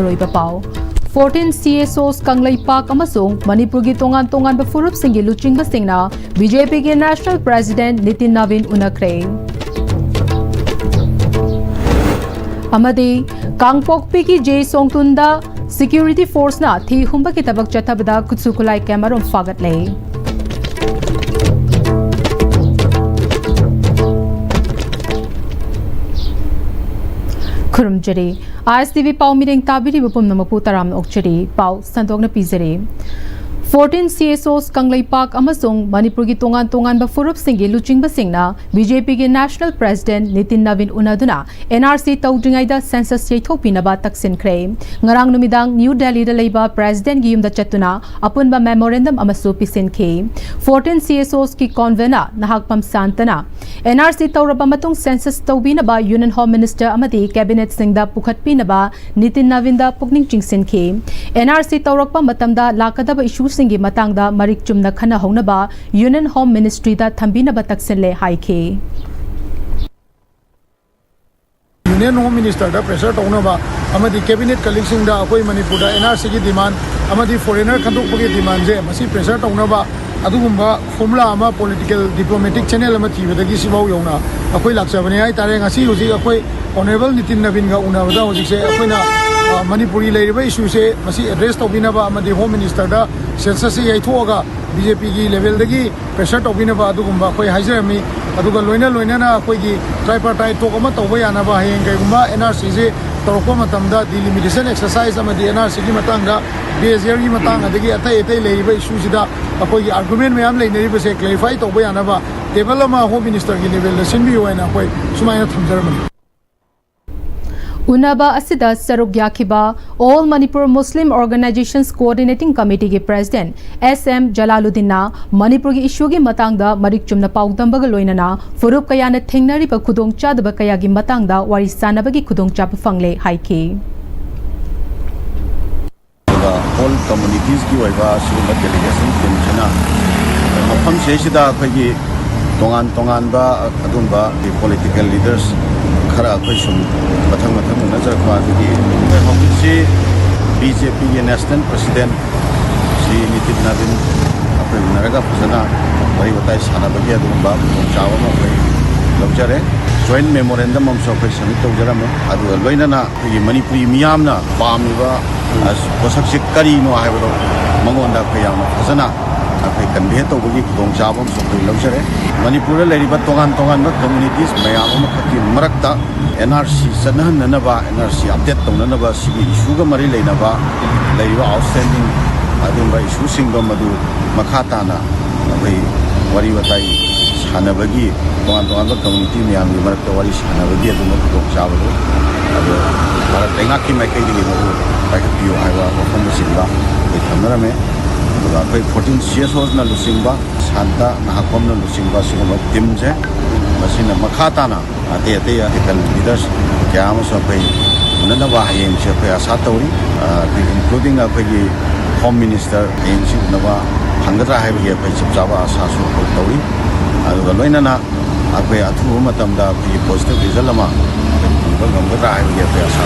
ꯑꯔꯣꯏꯕ ꯄꯥꯎ 14 CSOs Kanglaipak amasung Manipur gi tongan befurup singi luchingba singna BJP gi National President Nitin Navin unakre amadi Kangpokpi ki J Songtunda Security Force na thi humba ki tabak chathabada kutsukulai kamarom fagat le Kurumjari ISTV pau meeting tabiri bupum namapu taram okchari pau sandogna pizare 14 CSOs Kanglaipak amasung Manipur gi tongan befurup singi luchingba singna BJP gi National President Nitin Navin unaduna NRC tawdringaida census yaithopinaba taksin khre ngarang numidang New Delhi da leiba President gi yumda chatuna apunba memorandum amasu pisin khe 14 CSOs ki convener nahakpam santana NRC tawraba matung census tawbinaba Union Home Minister amadi Cabinet singda pukhatpinaba Nitin Navin da pukning chingsin khe NRC tawrakpa matamda lakadaba issues singi matangda marik chumna khana hongnaba Union Home Ministry da thambinaba taksinle haike Union Home Minister da pressure tawnaba amadi cabinet colleagues da akoi Manipur da NRC gi demand amadi foreigner khandokpagi demand je masi pressure tawnaba adugumba formula ama political diplomatic channel ama thibadagi sibau yona akoi lakchabani ai tare ngasi hoji akoi honorable Nitin Navin ga unabada hoji se akoina Manipuri leiriba issue se masi address tawbinaba amadi Home Minister da census se yaithoga BJP gi level dagi pressure tawbinaba adugumba akoi haizarami aduga loina na akoi gi tripartite talk ama tawba yanaba hayeng kaigumba NRC se tawrokpa matamda delimitation exercise amadi NRC gi matanga behavior gi matang adagi atai leiriba issue sida akoi gi argument mayam leinariba se clarify tawba yanaba table ama Home Minister gi level da sinbi hoina akoi sumaina thamjarmani Unaba asida saruk yakhiba All Manipur Muslim Organizations Coordinating Committee ki President SM Jalaluddin na Manipur ki issue gi matangda marik chumna paudamba ga loinana furup kaya na thengnari ba khudong chadaba kaya gi matangda wari sanaba gi khudong chap fangle haike all communities ki waiba suma delegation tenchana mafam sesida khagi tongan ba adumba the political leaders khara akhoi sum mathang nazar kwa gi homisi BJP ge National President Shri Nitin Navin apre naraga phasana wari batai sana bagi adumba chawa ma kai lobjare joint memorandum am so kai submit tawjarame adu loina na gi Manipuri miyamna pamiba as posakse kari no haibro mangonda khayam phasana akai convey tawgi khudong chabam so kai lobjare Manipur leiriba tongan ba communities mayam ma khaki marakta NRC sanhan nanaba NRC update tawnanaba sigi issue ga mari leinaba leiba outstanding adumba issue singdo madu makhata na abai wari batai sanabagi tongan ba community mayam gi marakta wari sanabagi adumba khudong chabado adu para tenga ki mai kai digi madu pai piu aiwa phom singba ei thamnarame aduga kai 14 CSOs na lusingba santa nahakom na lusingba singba timje masina makhata na ate ethical leaders kya so pai unanaba hayeng se pai asa tauri including apagi Home Minister hayeng si unaba hangatra haibe pai chipjaba asa so tauri aduga loina na apai athu matamda pi positive result ama ngambatra haibe pai asa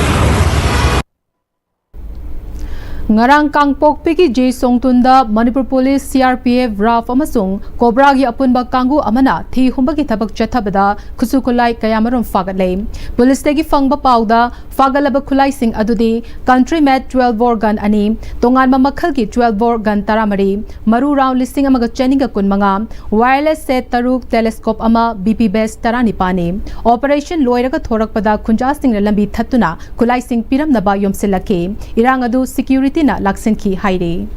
Ngarang Kangpokpi ki J Songtunda Manipur Police CRPF RAF amasung Cobra gi apunba kangu amana thi humba ki thabak chathabada khusukulai kayamarom fagat lei police tegi fangba pauda fagalaba khulai sing adudi country made 12 bore gun ani tongan ma makhal ki 12 bore gun taramari maru round listing amaga cheninga kunmanga wireless set taruk telescope ama BP base tarani pani operation loiraga thorakpada khunja sing lambi thattuna khulai sing piram naba yomsilake irang adu security na laksin ki haire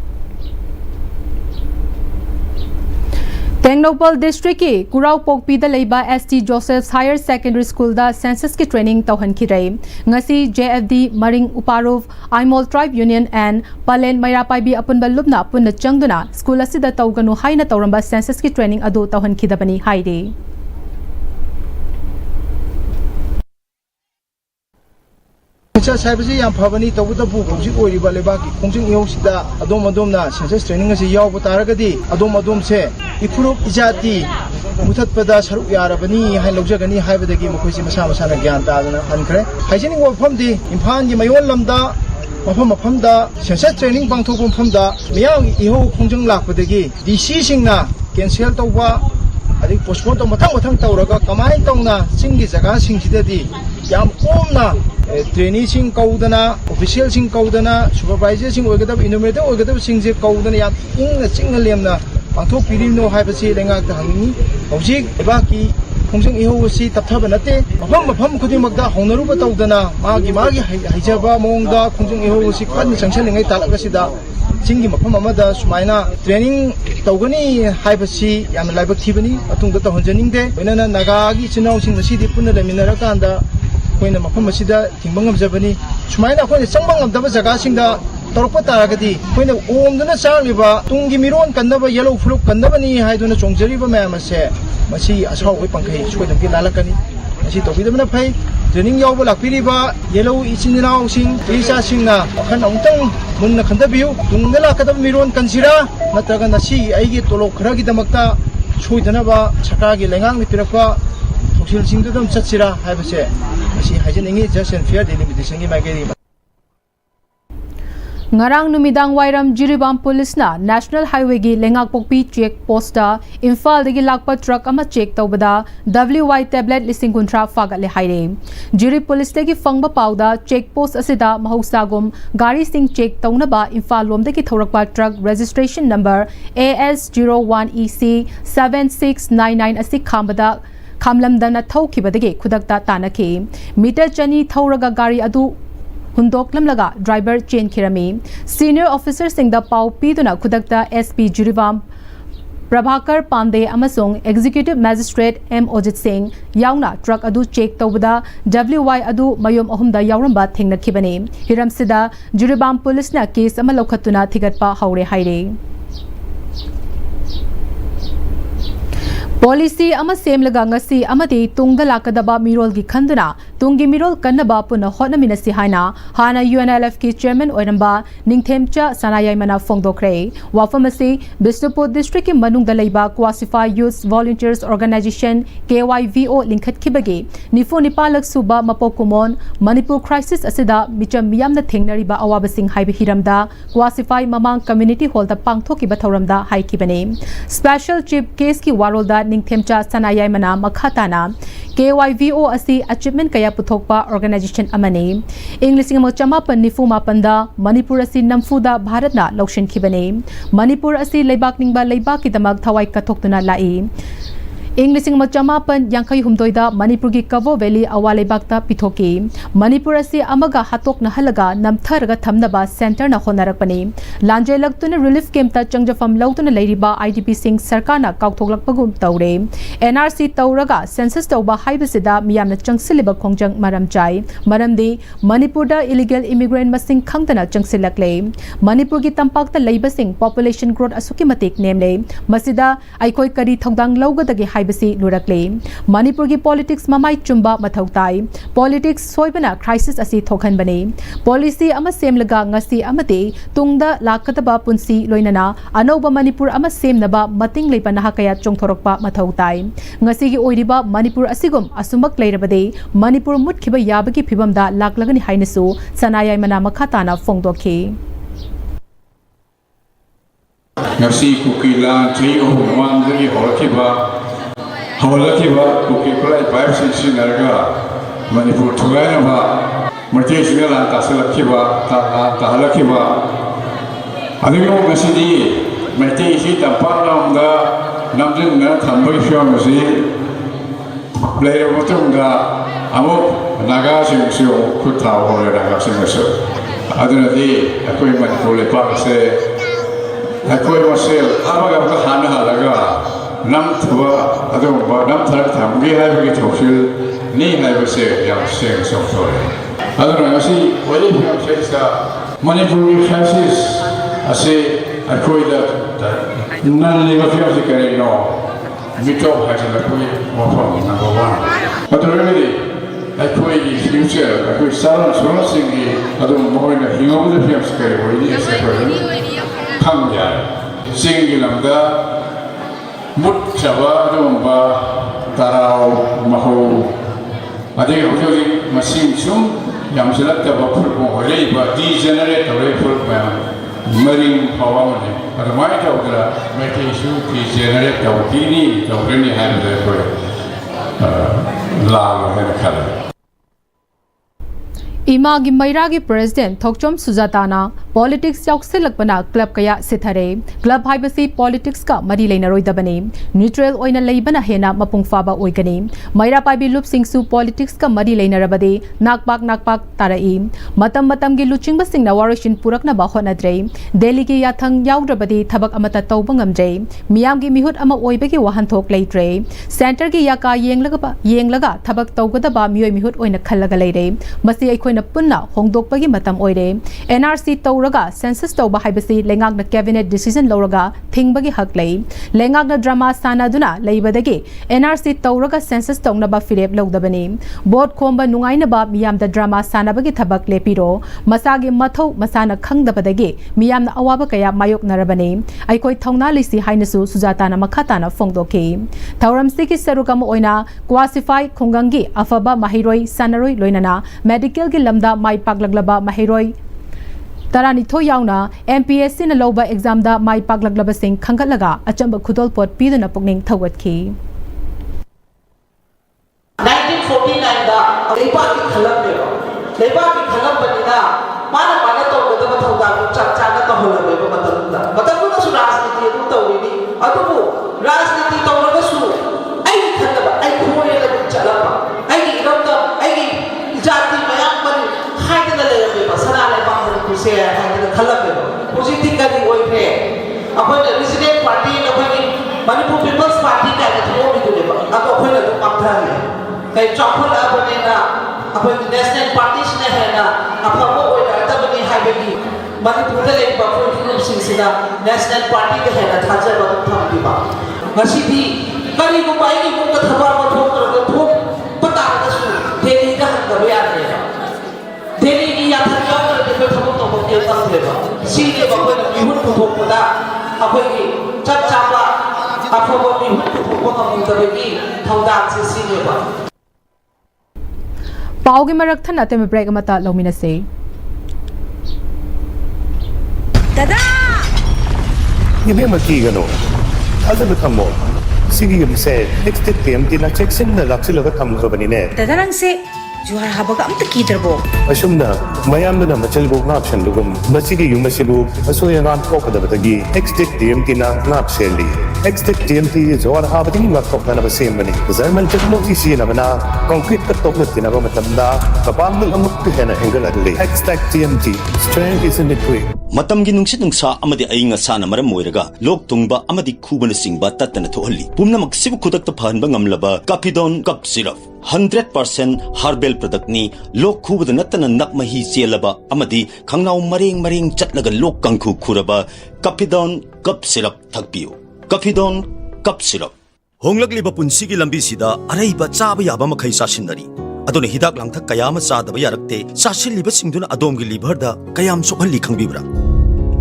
Tengnopal District ki Kurau Pokpi da leiba ST Joseph's Higher Secondary School da census ki training tauhan ki rai ngasi JFD Maring Uparov Aimol Tribe Union and Palen Mairapai bi apunba lubna punna changduna school asida tauganu haina tauramba census ki training adu tauhan ki dabani haire Census haibasi yam phabani tawudabu hojik oiriba lebaki khongjing yosida adom na census training asi yawba taragadi adom se ifurup ijati muthatpada saruk yarabani hai logjagani haibadagi makoisi masa na gyan tadana hankhre haijini wafamdi imphal gi mayon lamda mafam mafamda sensa training pangthokpa mafamda miyam ihau khongjang lakpadagi DC singna cancel tawba adik postpone to mathang tawraga kamai tawna singgi jaga singsidadi yam komna trainee sing kaudana official sing kaudana supervisor sing oigadab enumerator oigadab singje kaudana yam ingna chingna lemna pangthok pirino haibasi lengak ta hangni hojik ebaki khongjang ihau si tapthaba nate mafam khudimagda hongnaruba tawdana magi haijaba mongda khongjang ihau si khan changsalingai talagasida singi mafam amada sumaina training tawgani haibasi yam laibak thibani atungda tahonjaningde wenana nagagi chinau sing masidi punna leminara kanda koina mafam asida tingbangam jabani sumaina koina changbangam daba jaga singda torpa taragadi koina omduna charliba tungi miron kandaba yellow fluk kandabani haiduna chongjariba mayam ase masi asau koi pangkai sukai damki lalakani masi tobidamna phai training yawba lakpiriba yellow ichininaw sing isa singna khan ongtang munna khandabiu tungda lakadaba miron kansira natraga nasi aigi tolok kharagi damakta soidanaba sakagi lengang ni pirakwa thoksil singdu dam chatsira haibase masi haijeningi just and fair delimitation gi mageri ngarang numidang wairam Jiribam Police na National Highway gi Lengakpokpi check posta Imphal dagi lakpa truck ama check tawbada WY tablet listing kuntra fagat le haire Jiri Police dagi fangba pauda check post asida mahausagum gari sing check tawnaba Imphal lom dagi thorakpa truck registration number AS01EC 7699 asi khambada khamlamdana thaukhibadagi khudakta tanaki meter chani thoraga gari adu hundoklamlaga driver chain khirami senior officer singda pau piduna khudakta SP Jiribam Prabhakar Pandey amasung executive magistrate M Ojit Singh yauna truck adu check tawbada WY adu mayom ahumda yauramba thengnakhibani hiramsida Jiribam police na case ama lokhatuna thigatpa haure haire Policy ama semlaga ngasi amati tungda lakadaba mirol gi khanduna tungi mirol kannaba puna hotnamina si haina hana UNLF ki chairman oiramba ningthemcha sanayai mana fongdokre wafamasi Bishnupur district ki manungda leiba Classified Youth Volunteers Organization KYVO linkhat khibagi nifu nipalak suba mapokumon Manipur crisis asida micham miyamna thengnariba awabasing haibe hiramda Classified mamang community hall da pangthoki bathoramda haikibani special chief case ki warolda ningthemcha sanayai mana makhatana KYVO asi achievement kaya puthokpa organization amani English ngam chamapan nifu mapanda Manipur asi namfuda Bharatna lokshin khibani Manipur asi leibak ningba leibak ki damak thawai kathoktuna lai English ngam chamapan yankai humdoida Manipur gi Kavo Valley awale bakta pithoki Manipur asi amaga hatok na halaga namtharaga thamnaba center na honarakpani lanjai laktuna relief camp ta changjafam lautuna leiriba IDP sing sarkar na kaukthoklatpagum tawre NRC tawraga census tawba haibasida miyamna changsiliba khongjang maramchai maramdi Manipur da illegal immigrant masing khangdana changsilakle Manipur gi tampakta leibasing population growth asuki matik nemle masida aikoi kari thongdang laugadagi basi lurakle Manipur gi politics mamai chumba mathautai politics soibana crisis asi thokhan bane policy ama semlaga ngasi amate tungda lakataba punsi loinana anoba Manipur ama semnaba mating leipana hakaya chongthorokpa mathautai ngasi gi oiriba Manipur asigum asumak leirabade Manipur mutkhiba yabagi phibamda laklagani hainasu sanayai mana makhatana fongdokhi ngasi kukila tri ohwan gi horakiba Hawalakiba, Kukipula, Pipes, Sinaraga, Manipur Tuganaba, Martial and Tasalakiba, Tahalakiba. Adigo Masidi, Martial, and Panam, the Namdin, Tamboy Shamasi, Player Watunga, Amok, Nagasim, Kuta, or Nagasim. Adonadi, Akoi Manipur, Pakase, Akoi Wasel, Amaga Hana Halaga. Nam thua adong nam thar tham gi hai gi thosil ni hai ba se yang seng sok thore adong asi wali pham se sa Manipuri crisis ase akoi da nan le ba pham se kare no mito ha se la koi mo pham number 1 adong really akoi gi future akoi saran sura sing gi adong mo na hingo de pham se kare wali se kare kham ya sing gi lamda Mut Java Domba Tarao Maho Adi Hoki Masim Sum yang silat ta ba phul ko le ba degenerate to le phul ba maring hawa ne ar mai ta udra me ke issue degenerate to kini to ni han de ko la ha khala इमागी मैरागी president Thokchom सुजाताना politics याउसिलकपना club कया सिथरे club हाइबसी politics का मरी लेनरोइदबने न्यूट्रल ओइना लेबना हेना मपुंग फाबा ओइगनी मैरा पाइबी लुप सिंगसु पॉलिटिक्स का मरी लेनरबदे नाकपाक ताराई मतम मतम गी लुचिंग बसिंगना वारिशिन पुरकना बा होनद्रे दिल्ली की याथंग याउद्रबदे थबक अमता तौब ngamjai मियाम की मिहुत अमा ओइबगी वहनथोक लेत्रे सेंटर की याका येंगलगा थबक तौगदबा मियोय मिहुत ओइना खल्लगा लेरे मसी अखोइ पुन्ना होंदोकपगी मतम ओइरे एनआरसी तौरगा सेंसस तौबा हाइबसी लेंगाकना कैबिनेट डिसीजन लौरगा थिंगबगी हक लई लेंगाकना ड्रामा सानादुना लेबदगी एनआरसी तौरगा सेंसस तौनबा फिरेप लौदबनी बोर्ड खोंबा नुंगाइनबा मियामदा ड्रामा सानाबगी थबक लेपिरो मसागे मथौ मसाना खंगदबदगी मियामना अवाबा कया मायोकनरबनी अइकोइ थौना लिसी हाइनसु सुजाताना मखाताना फोंदोकी थौरमसिगी सरुकम ओइना क्वासिफाई खुंगंगी अफबा माहिरोइ सानरोइ लोइनना मेडिकल की लमदा माइ पागलगलबा माहिरोइ तरानिथो याउना एमपीएससी न लौबा एग्जाम दा माइ पागलगलबा सिंह खंगलगा अचंब खुदोल पोट पीदुना पुकनिंग थवतखी 1949 दा लेबाकी खलबनेबा लेबाकी खलबनिना माना तौगदबा थौदा चाना तहलबेबा मतमदा सु राजनीति अदु तौरिनी अदुबु राजनीति तौरगसु आई खलबा आई खोयला चलबा आई इरमदा आई जाति मयाम मनि हाइदना लेबेबा सना लेबा से हाइदना खलबेबा पोजिटिव करी ओइरे अखोइना रेजिडेंट पार्टी अखोइनी मणिपुर पीपल्स पार्टी का थोबिदुनेबा अब अखोइना दु पाथाले कई चौखला बनेना अखोइ नेशनल पार्टी ने हेना अफबो ओइरा तबनी हाइबेगी मणिपुर ले बफर ग्रुप सिंसिना नेशनल पार्टी के हेना थाजबा थमदिबा ngasibi kari ko pai ni ko thaba ma thok कर थोक पता कसु देली का हंगबे याने देली की या थक कर के थबो तो को के तस लेबा सीले बखोइ बिहुन को थोक पदा अखोइ की चप चापा अफबो बिहुन को थोक को हमदबे की थौदा से सीलेबा पाओगे मरकथन अते में ब्रेक मता लौमिनसे दादा ये मकी गनो अजब थमो सिगी यमसे नेक्स्ट टेम तिना चेक्सन न लाक्सिलगा थमजबनिने दादा नंगसे जुहार हाबगा अमत कीदरबो असुमना मयामदना मचल बोक नापशन दुगम मसिगी युमसिबु असोयंगान कोकदबतगी नेक्स्ट टेम तिना नापसेली नेक्स्ट टेम ति जुहार हाबदि नापकोकना बसेमबनि जर्मन टेक्नोलॉजी सिनबना कंक्रीट का तोकलतिना मतमदा कपांग अमुक हेना हेंगलले नेक्स्ट टेम ति strength is in the tree मतमगी नुंगसित नुंगसा अमदि अइंगा साना मरम मोइरगा लोक तुंगबा अमदि खुबन सिंगबा तत्तन थोहल्ली पुमनमक सिबु खुदक्ता फहनबा ngamlaba Capidon cup syrup 100% herbal product ni lok khubada natana nakmahi chelaba amadi khangnaw maring chatlaga lok kangkhu khuraba Capidon cup syrup thakpiu Capidon cup syrup honglakliba punsigi lambi sida araiba chaba yaba makhai sasinari adone hidak langthak kayama chadaba yarakte sasilliba singduna adomgi liver da kayam sokhalli khangbibra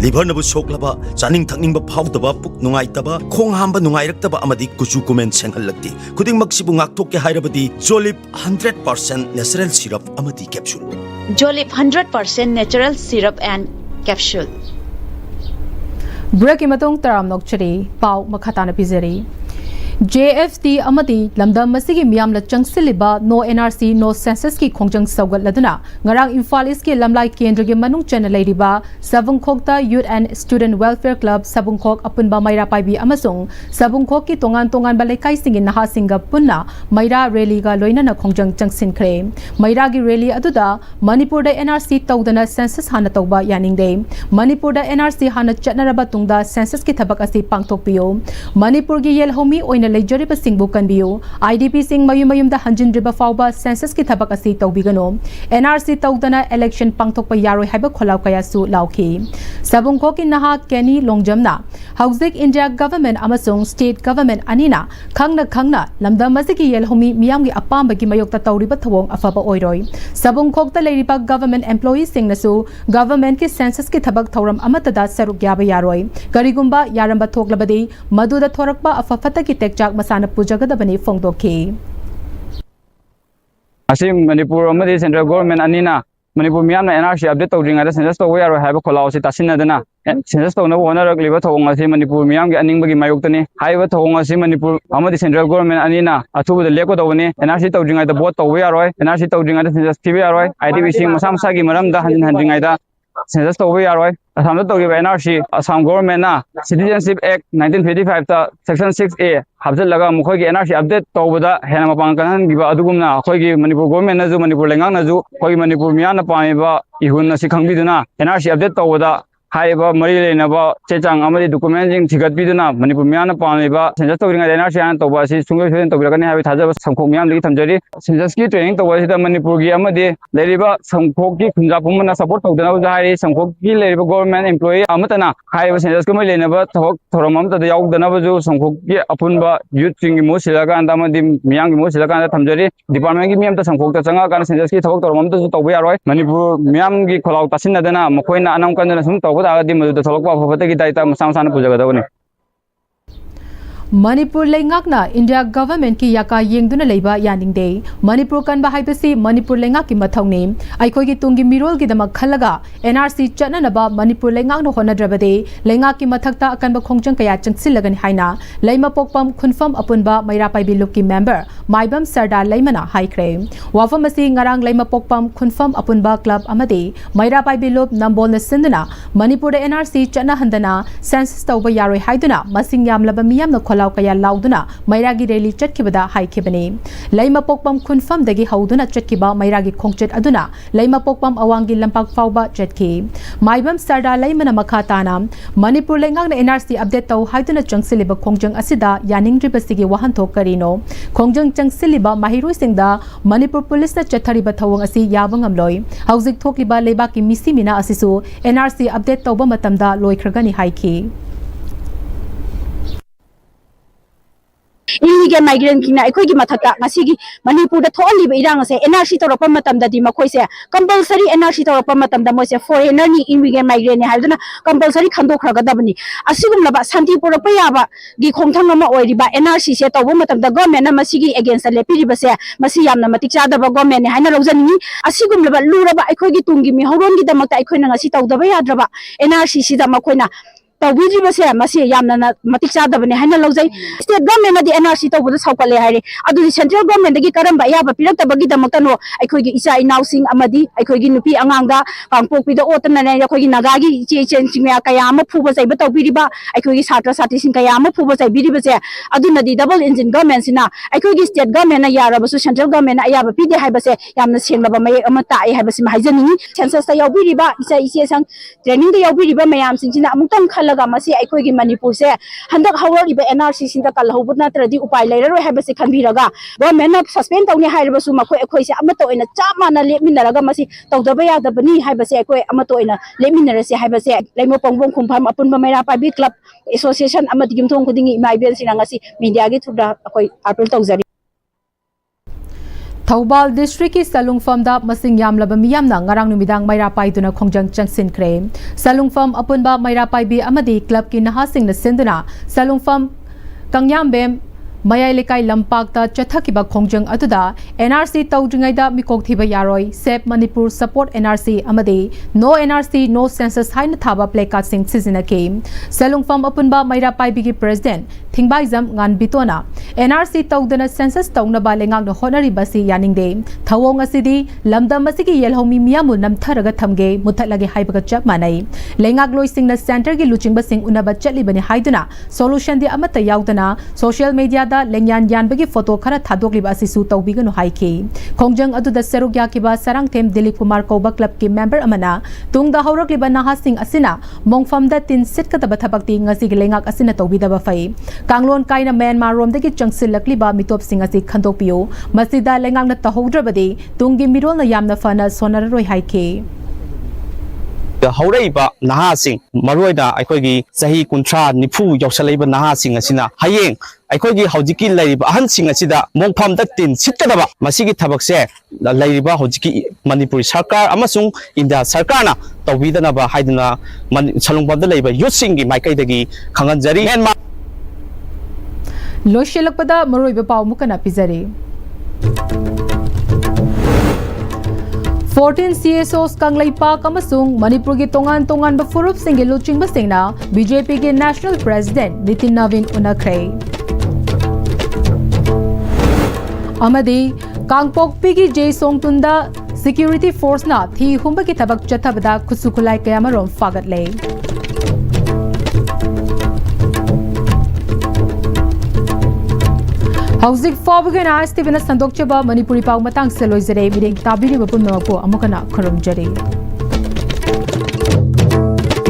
liver nabu soklaba chaning thakningba phawdaba puk nungaitaba khong hamba nungairakaba amadi kuchu kumen senghallakti khuding maksibu ngakthok ke hairabadi Jolip 100% natural syrup amadi capsule Jolip 100% natural syrup and capsule ब्रेक मतों तराम नोकचरी पाव मखाताना पिजरी JFT amadi lamdam masigi miyamla changsiliba no NRC no census ki khongjang saugatladuna ngarang Imphal East ki lamlai kendra gi manung chana leiriba Sabungkhokta Youth and Student Welfare Club Sabungkhok apunba maira paibi amasung Sabungkhok ki tongan balai kai singi naha singa punna maira rally ga loina na khongjang changsin khre maira gi rally aduda Manipur da NRC tawdana census hana tawba yaningde Manipur da NRC hana chatnaraba tungda census ki thabak asi pangthokpiyo Manipur gi yelhomi लेजरिबा सिंगबु कनबियो IDP Singh मयुमदा हंजिनरिबा फावबा census की थबक असि तौबिगनो NRC तौदना election पांगथोकपा यारोय हाइबा खोलाव कयासु लाउखि सबुंखो की नहा केनी लोंगजमना हौजिक India government अमसोंग state government अनिना खंगना लमदम असि येलहोमी मियामगी अपामबगी मयोक्ता तौरिबा थवोंग अफबा ओइरोय सबुंखोकता लेरिबा government employee सिंगनसु government की census की थबक थौरम अमतदा सरुक याबा यारोय करिगुंबा यारंबा थोकलबदी मदुदा थोरकबा अफफता की टेकचाक मसाना पुजगदबनी फोंदोखि Manipur सेंट्रल गवर्नमेंट अनिना Manipur Miam NRC update towing census to where have a colossal Tasinadana. Census to no one liver to Manipur Miam getting Bagi Mayutani. However, to Manipur, Amadi central government Anina, Atu the Leko Dovani, NRC towing at the boat to Wearoi, NRC towing at the census TVRoi, IDVC Masam Sagi Maramda handing Ida. Census to Wearoi, Assam to give NRC, Assam government, Citizenship Act 1955, Section 6A, Habzalaga Mukogi NRC update to the Hanamapankan, give Aduguna, Kogi Manipur government Nazu, Manipur Langanazu, Kogi Manipur Miana Paiva, Ihuna Sikambiduna, NRC update to the Haiba Marilena, Chechang, Amadi documenting Tigat Biduna, Manipur Miana Paiva, Census to NRC and Tobasi, Sungo to Bragani have it some Komian Litamjari, Census training to the Manipur Yamadi, Leriba, some Koki, Punjapumana support of the Navai, some Koki, Labor government employee, Amatana, Haiva Census Committee never talk to Ramam, the Yaug, the Navajo, some Koki, Apunba, using Musilaga and Damadi, Miang Musilaga, Tamjari, Department give me some Koka Sanga, Census talk to Ramam to Wearoi, Manipur Miangi Kolau Tasinadana, Mokoina, Anamkan, Togo, the Tolok of the Gita, Samsan Pujagadoni. Manipur Lengakna, India government ki yaka yengduna leiba yaning day. Manipur kan bahaypasi Manipur Lengak ki mathau name. Aikogi tungi mirol ki damak khalaga. NRC chana naba Manipur Lengak no hona drabade. Lengak ki mathakta akan ba khongchang kaya changsilagan haina. Laima pokpam confirm apunba Mairapai Bilup ki member. Maibam Sardar Laimana high crime. Wafamasi ngarang Laima pokpam confirm apunba club amade. Mairapai Bilup nambol na sinduna. Manipur NRC chana handana. Census tauba yaroi haiduna. Masing yam laba miyam na kholau kaya lauduna Mairagi rally chatkibada haikibani Laima pokpam khunfam dagi hauduna chatkiba Mairagi khongchet aduna Laima pokpam awangi lampak fauba chatki Maibam Sarda Laimana makhatana Manipur lengang na NRC update taw haiduna changsiliba khongjang asida yaningdribasigi wahanthok karino khongjang changsiliba mahiru singda Manipur police na chathariba thawang asi yabang amloi hauzik thokliba lebaki misimina asisu NRC update tawba matamda loikragani haiki illegal migrant kina aikoi gi mathaka masigi Manipur da tholi ba irang se NRC to ropa matam da di makoi se compulsory NRC to ropa matam da mo se foreigner ni illegal migrant ni haiduna compulsory khando khraga da bani asigum laba santi pura pa ya ba gi khongthang ma oi ba NRC se to bo matam da government na masigi against le piri ba se masi yamna matik cha da ba government ni haina lojani asigum laba lura ba aikoi gi tungi mi horon gi da makta aikoi na ngasi taw da ba ya dra ba NRC si da makoi na Tawiji base masi yamna matik sadabane haina lojai state government di NRC to buda saukale haire adu central government gi karamba ya ba pirak tabagi damakta no aikoi gi isa inausing amadi aikoi gi nupi angangda pangpok pi da otana na aikoi gi nagagi che chen chingya kaya ma phuba sai ba tawbiri ba aikoi gi satra sati sing kaya ma phuba sai biri base adu nadi double engine government sina aikoi gi state government na yara ba su central government na ya ba pi de hai base yamna sengla ba mai amata ai hai base ma haijani census ta yawbiri ba isa ise sang training da yawbiri ba mayam sing sina amutang laga masi aikoi gi Manipur se handak hawari ba NRC sinda kal hobut na tradi upai leiroi hai base khanbiraga government na suspend tawni hairba su makoi aikoi se amato ina chama na leminaraga masi tawdaba ya da bani hai base aikoi amato ina leminarase hai base leimo pongbong khumpham apunba Mairapai Bi club association amadi gimthong khudingi maibel sinanga si media gi thuda akoi appeal tawjari Thaubal district ki Salungfam da masing yamlaba miyamna ngarang numidang Mairapai duna khongjang changsin kre Salungfam apunba Mairapai Bi amadi club ki nahasing na sinduna Salungfam kangyambem Mayai lekai lampak da chathakiba khongjang aduda NRC tawdringai da mikok thiba yaroi sep Manipur support NRC amade no NRC no census haina thaba placard sing sizina ke Salungfam apunba Mairapai Bi ki president Thingbaizam ngan bitona NRC tawdana census tawna ba lengang no honari basi yaning de thawong asidi lamdam asigi yelhomi miyamu namtharaga thamge muthalage haibaga chap manai lengak loising na center gi luching basing unaba chatli bani haiduna solution di amata yaudana social media da lengyan yan bagi photo khara thadokli ba asisu tawbiga no haiki khongjang adu da serugya ki ba sarang them Dilip Kumar Koba club ki member amana tungda haurakli ba nahasing asina mongfam da tin sit ka taba thabakti ngasi gi lengak asina tawbida ba fai Kanglon kaina Myanmar rom dagi changsilakli ba mitop singa si khandokpiyo masida lengang na tahodrabadi tungi mirol na yamna fana sonararoi haike Hauraiba nahasing maroida aikogi sahi kuntra nifu yausalaiba nahasing asina hayeng aikogi haujiki laiba ahansing asida mongpham da tin sitkadaba masigi thabakse laiba haujiki Manipuri sarkar amasung India sarkarna tawbidanaba haiduna Salungfam da laiba youthsingi maikaidagi khanganjari Loishelakpada maroiba pau mukana pizari 14 CSOs Kanglaipak amasung Manipur gi tongan ba furup singi luchingba singna BJP gi National President Nitin Navin unakre amadi Kangpokpi gi J Songtunda Security Force na thi humba ki thabak chathabada khusukulai kayamarom fagat le Hauzik Fobugan Noon-Istv na sandok chaba Manipuri pau matang se loizare mireng tabiri bapun napo amukana kharum jare